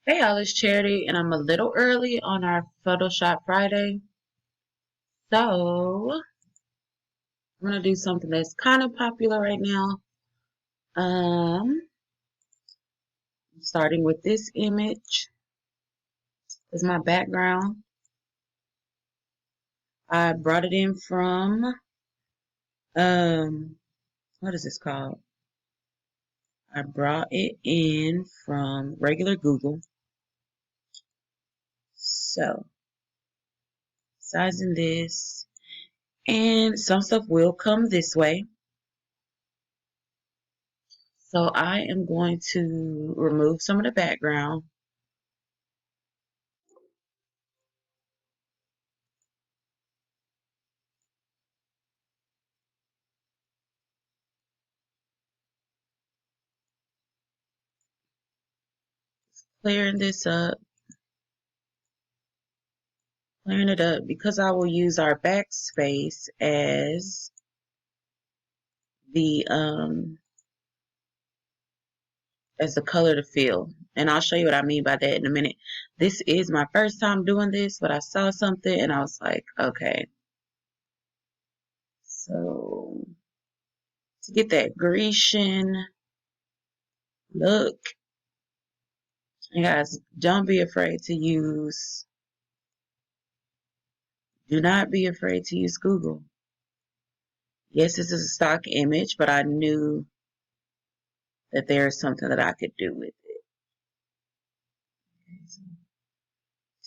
Hey, all, it's Charity, and I'm a little early on our Photoshop Friday. So, I'm going to do something that's kind of popular right now. Starting with this image as my background. I brought it in from, what is this called? I brought it in from regular Google. So, sizing this, and some stuff will come this way. So I am going to remove some of the background. Clearing this up, clearing it up because I will use our backspace the um as the color to fill. And I'll show you what I mean by that in a minute. This is my first time doing this, but I saw something and I was like, okay. So to get that Grecian look, and guys, don't be afraid to use, do not be afraid to use Google. Yes, this is a stock image, but I knew that there is something that I could do with it. Okay, so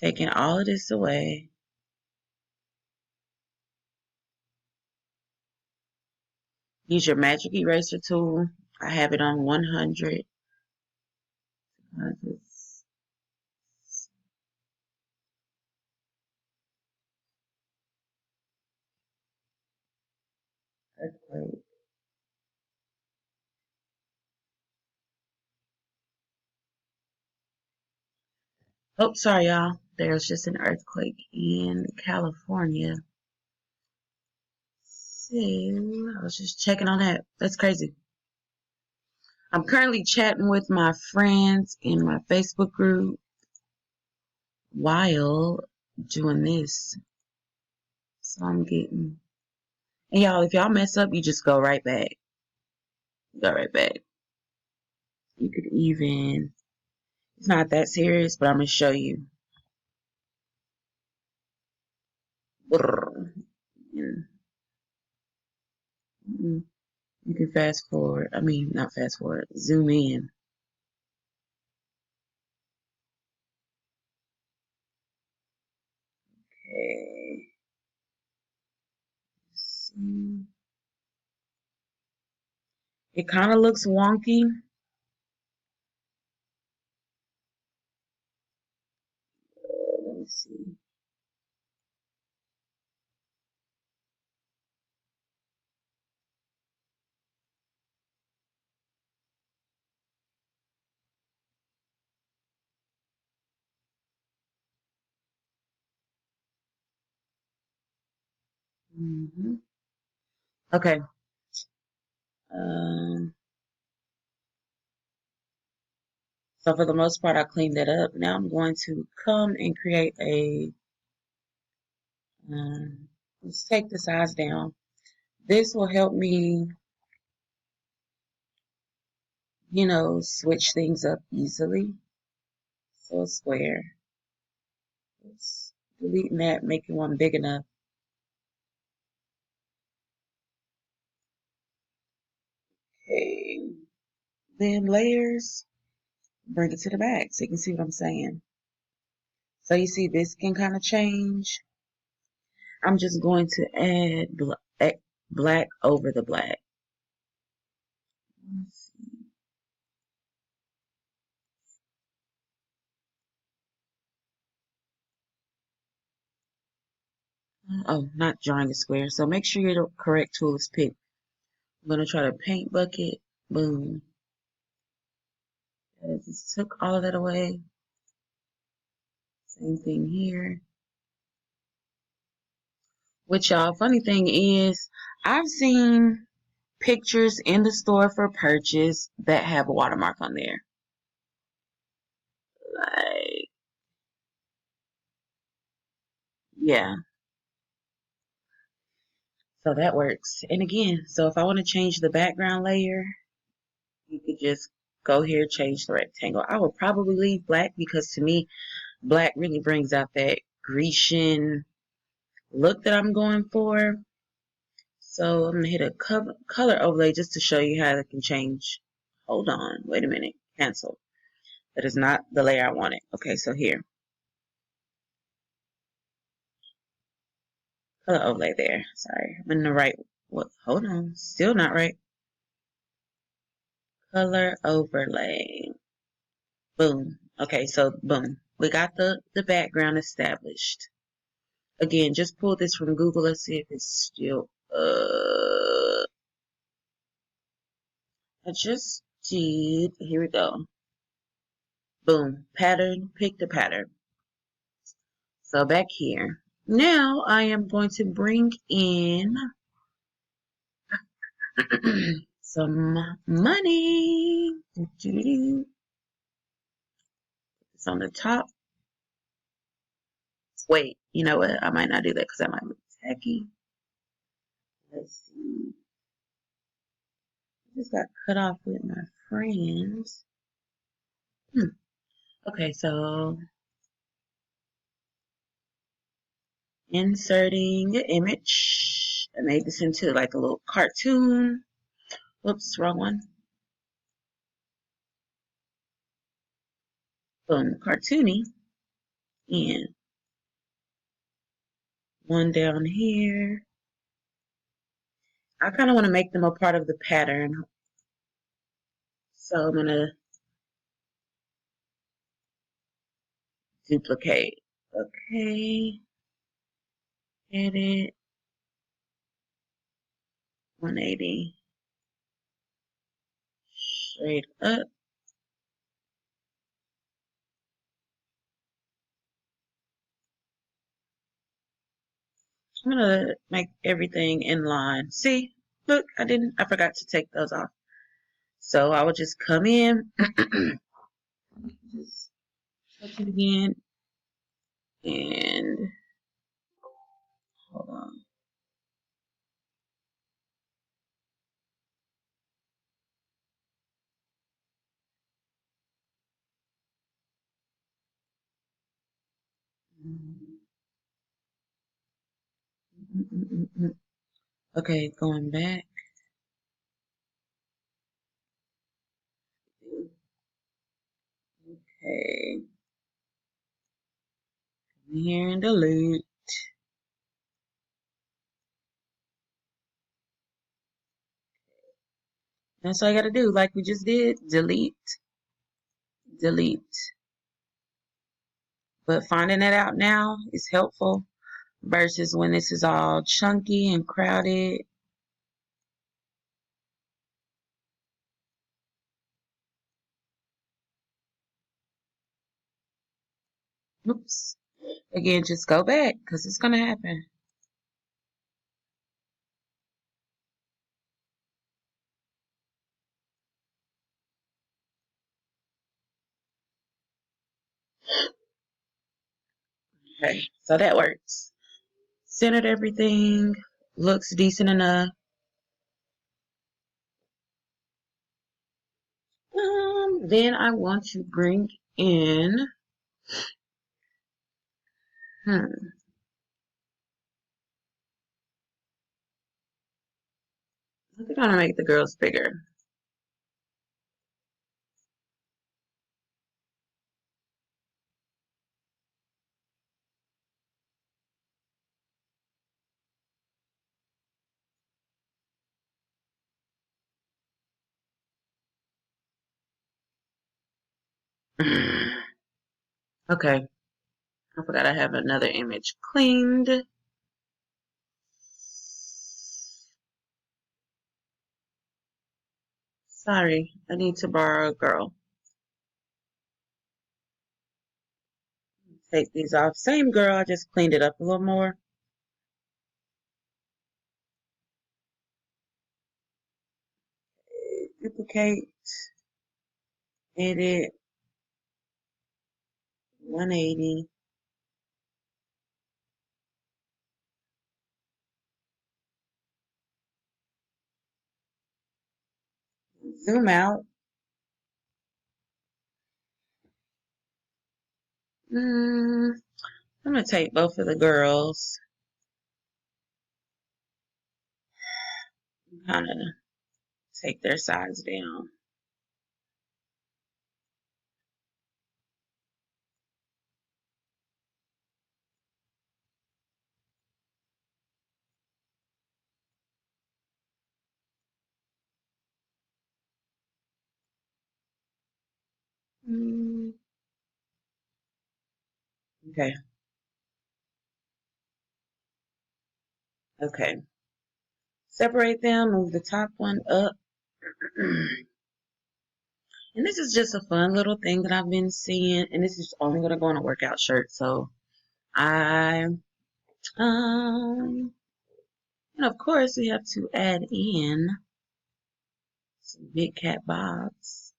taking all of this away. Use your magic eraser tool. I have it on 100. Earthquake. Oh, sorry, y'all. There's just an earthquake in California. So, I was just checking on that. That's crazy. I'm currently chatting with my friends in my Facebook group while doing this. So I'm getting, and y'all, if y'all mess up, you just go right back. Go right back. You could even, it's not that serious, but I'm going to show you. You can fast forward. I mean, not fast forward. Zoom in. Okay. See. It kind of looks wonky. Let me see. Okay. Um, so for the most part, I cleaned that up. Now I'm going to come and create a, let's take the size down. This will help me, switch things up easily. So a square. Let's delete that, making one big enough. Okay. Then layers, bring it to the back so you can see what I'm saying. So you see this can kind of change. I'm just going to add black over the black. Oh, not drawing a square. So make sure your correct tool is picked. I'm going to try to paint bucket. Boom. I just took all of that away. Same thing here. Which y'all, funny thing is, I've seen pictures in the store for purchase that have a watermark on there. Yeah, so that works. And again, so if I want to change the background layer, you could just go here, change the rectangle. I would probably leave black because to me, black really brings out that Grecian look that I'm going for. So I'm going to hit a color overlay just to show you how it can change. Hold on. Wait a minute. Cancel. That is not the layer I wanted. Okay, so here. Color overlay there. Sorry. I'm in the right. What? Hold on. Still not right. Color overlay. Boom. Okay, so boom. We got the background established. Again, just pull this from Google. Let's see if it's still I just did. Here we go. Boom. Pattern. Pick the pattern. So back here. Now I am going to bring in some money. It's on the top. Wait, you know what? I might not do that because that might look tacky. Let's see. I just got cut off with my friends. Okay, so inserting image. I made this into like a little cartoon. Whoops, wrong one. Boom, cartoony. And one down here. I kind of want to make them a part of the pattern. So I'm going to duplicate. Okay. Edit. 180. Straight up. I'm going to make everything in line. See? Look, I forgot to take those off. So I will just come in. Just touch it again. And hold on. Okay, going back. Okay. Come here and delete. That's all I gotta do, like we just did. Delete. Delete. But finding it out now is helpful versus when this is all chunky and crowded. Oops. Again, just go back because it's gonna happen. Okay, so that works. Centered everything. Looks decent enough. Then I want to bring in, I think I'm gonna make the girls bigger. Okay, I forgot I have another image cleaned. Sorry, I need to borrow a girl. Take these off. Same girl, I just cleaned it up a little more. Duplicate, edit, 180. zoom out. I'm going to take both of the girls. Kind of take their sides down. Okay. Okay. Separate them, move the top one up. And this is just a fun little thing that I've been seeing. And this is only going to go on a workout shirt. So I, and of course we have to add in some big cat bobs.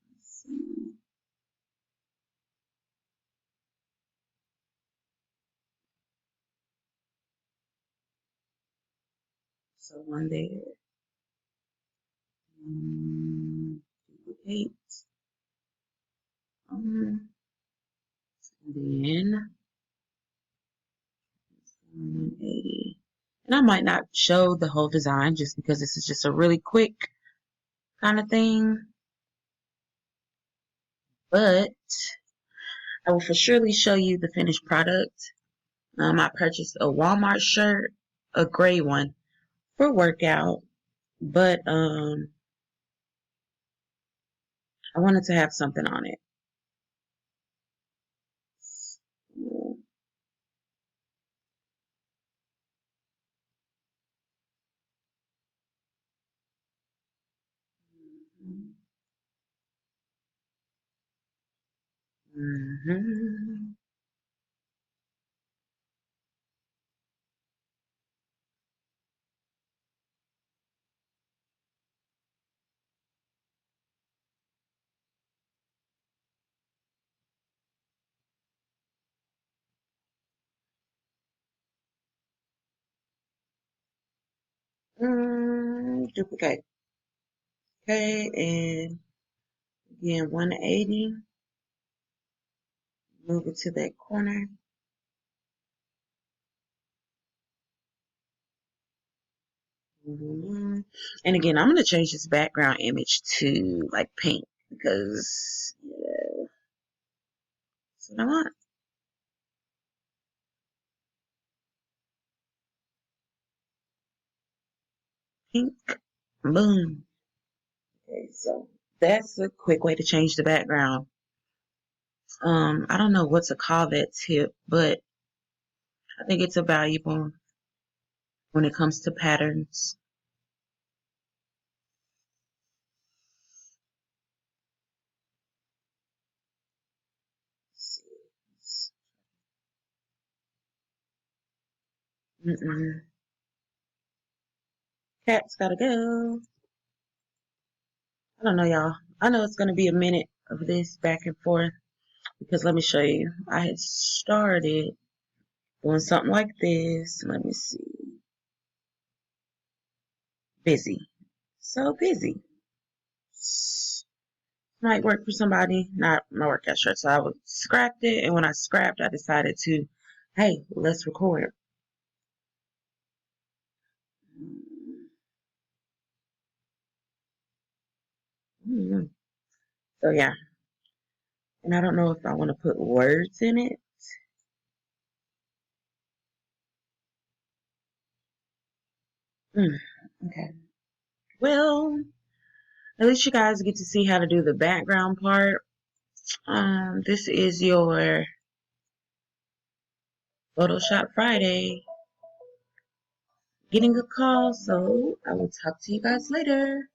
Let's see. So one there. Duplicate. And then 180. And I might not show the whole design just because this is just a really quick kind of thing. But I will for surely show you the finished product. I purchased a Walmart shirt, a gray one, for workout. But I wanted to have something on it. Mm-hmm. Duplicate. Okay, and again 180. Move it to that corner. And again, I'm going to change this background image to like pink because that's what I want. Pink. Boom. Okay, so that's a quick way to change the background. I don't know what to call that tip, but I think it's a valuable when it comes to patterns. Cat's gotta go. I don't know, y'all. I know it's gonna be a minute of this back and forth because let me show you. I had started doing something like this. Let me see. Busy. So busy. Might work for somebody, not my workout shirt. So I scrapped it, and when I scrapped, I decided to, hey, let's record. So yeah, and I don't know if I want to put words in it. Okay. Well, at least you guys get to see how to do the background part. This is your Photoshop Friday. Getting a call, so I will talk to you guys later.